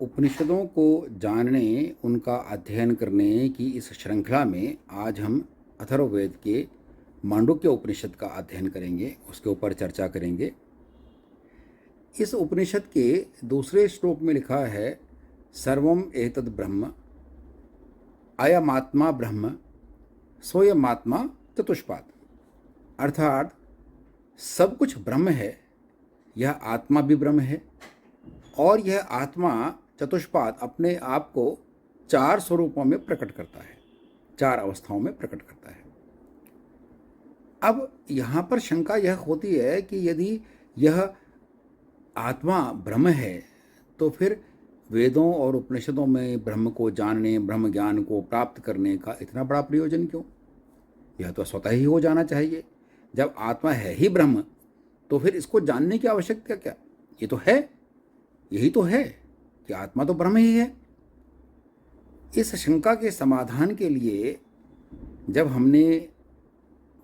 उपनिषदों को जानने, उनका अध्ययन करने की इस श्रृंखला में आज हम अथर्ववेद के मांडुक्य उपनिषद का अध्ययन करेंगे, उसके ऊपर चर्चा करेंगे। इस उपनिषद के दूसरे श्लोक में लिखा है, सर्वम एतद् ब्रह्म अयमात्मा ब्रह्म सोयमात्मा चतुष्पाद। अर्थात सब कुछ ब्रह्म है, यह आत्मा भी ब्रह्म है और यह आत्मा चतुष्पाद अपने आप को चार स्वरूपों में प्रकट करता है, चार अवस्थाओं में प्रकट करता है। अब यहाँ पर शंका यह होती है कि यदि यह आत्मा ब्रह्म है तो फिर वेदों और उपनिषदों में ब्रह्म को जानने, ब्रह्म ज्ञान को प्राप्त करने का इतना बड़ा प्रयोजन क्यों? यह तो स्वतः ही हो जाना चाहिए। जब आत्मा है ही ब्रह्म तो फिर इसको जानने की आवश्यकता क्या? ये तो है, यही तो है कि आत्मा तो ब्रह्म ही है। इस शंका के समाधान के लिए जब हमने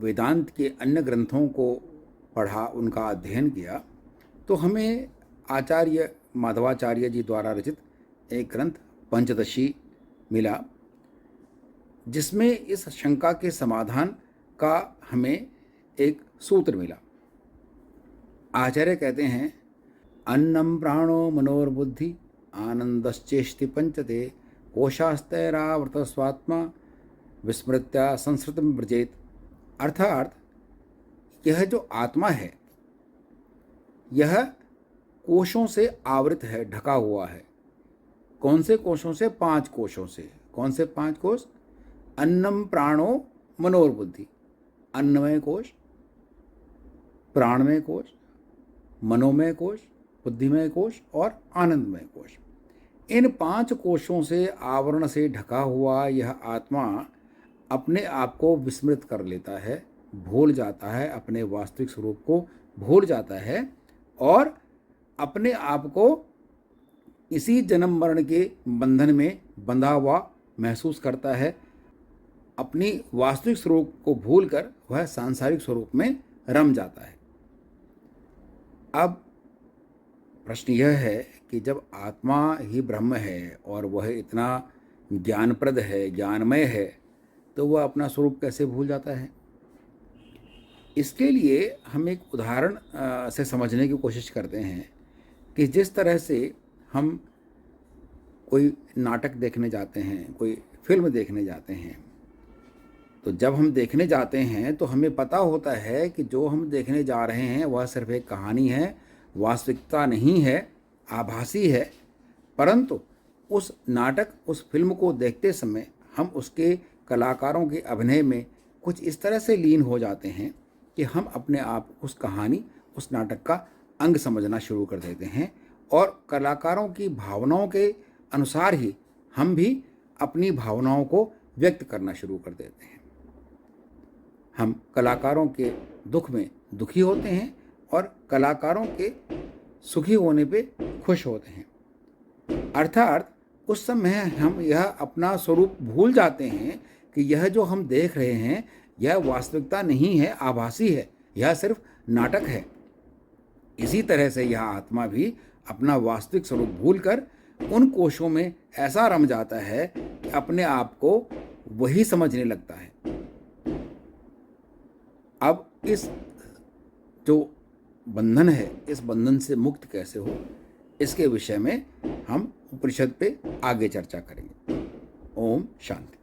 वेदांत के अन्य ग्रंथों को पढ़ा, उनका अध्ययन किया, तो हमें आचार्य माधवाचार्य जी द्वारा रचित एक ग्रंथ पंचदशी मिला, जिसमें इस शंका के समाधान का हमें एक सूत्र मिला। आचार्य कहते हैं, अन्नम प्राणो मनोर्बुद्धि आनंदश्चेष्टि पंचते कोशास्तैरावृत स्वात्मा विस्मृत्या संस्कृतम व्रजेत। अर्थात यह जो आत्मा है यह कोशों से आवृत है, ढका हुआ है। कौन से कोशों से? 5 कोशों से। कौन से 5 कोश? अन्नम प्राणो मनोर्बुद्धि, अन्नमय कोश, प्राणमय कोश, मनोमय कोश, बुद्धिमय कोश और आनंदमय कोश। इन 5 कोशों से आवरण से ढका हुआ यह आत्मा अपने आप को विस्मृत कर लेता है, भूल जाता है, अपने वास्तविक स्वरूप को भूल जाता है और अपने आप को इसी जन्म मरण के बंधन में बंधा हुआ महसूस करता है। अपनी वास्तविक स्वरूप को भूलकर वह सांसारिक स्वरूप में रम जाता है। अब प्रश्न यह है कि जब आत्मा ही ब्रह्म है और वह इतना ज्ञानप्रद है, ज्ञानमय है, तो वह अपना स्वरूप कैसे भूल जाता है? इसके लिए हम एक उदाहरण से समझने की कोशिश करते हैं कि जिस तरह से हम कोई नाटक देखने जाते हैं, कोई फिल्म देखने जाते हैं, तो जब हम देखने जाते हैं तो हमें पता होता है कि जो हम देखने जा रहे हैं वह सिर्फ एक कहानी है, वास्तविकता नहीं है, आभासी है। परंतु उस नाटक, उस फिल्म को देखते समय हम उसके कलाकारों के अभिनय में कुछ इस तरह से लीन हो जाते हैं कि हम अपने आप उस कहानी, उस नाटक का अंग समझना शुरू कर देते हैं और कलाकारों की भावनाओं के अनुसार ही हम भी अपनी भावनाओं को व्यक्त करना शुरू कर देते हैं। हम कलाकारों के दुख में दुखी होते हैं और कलाकारों के सुखी होने पे खुश होते हैं। अर्थात उस समय हम यह अपना स्वरूप भूल जाते हैं कि यह जो हम देख रहे हैं यह वास्तविकता नहीं है, आभासी है, यह सिर्फ नाटक है। इसी तरह से यह आत्मा भी अपना वास्तविक स्वरूप भूलकर उन कोशों में ऐसा रम जाता है कि अपने आप को वही समझने लगता है। अब इस जो बंधन है, इस बंधन से मुक्त कैसे हो, इसके विषय में हम उपनिषद पे आगे चर्चा करेंगे। ओम शांति।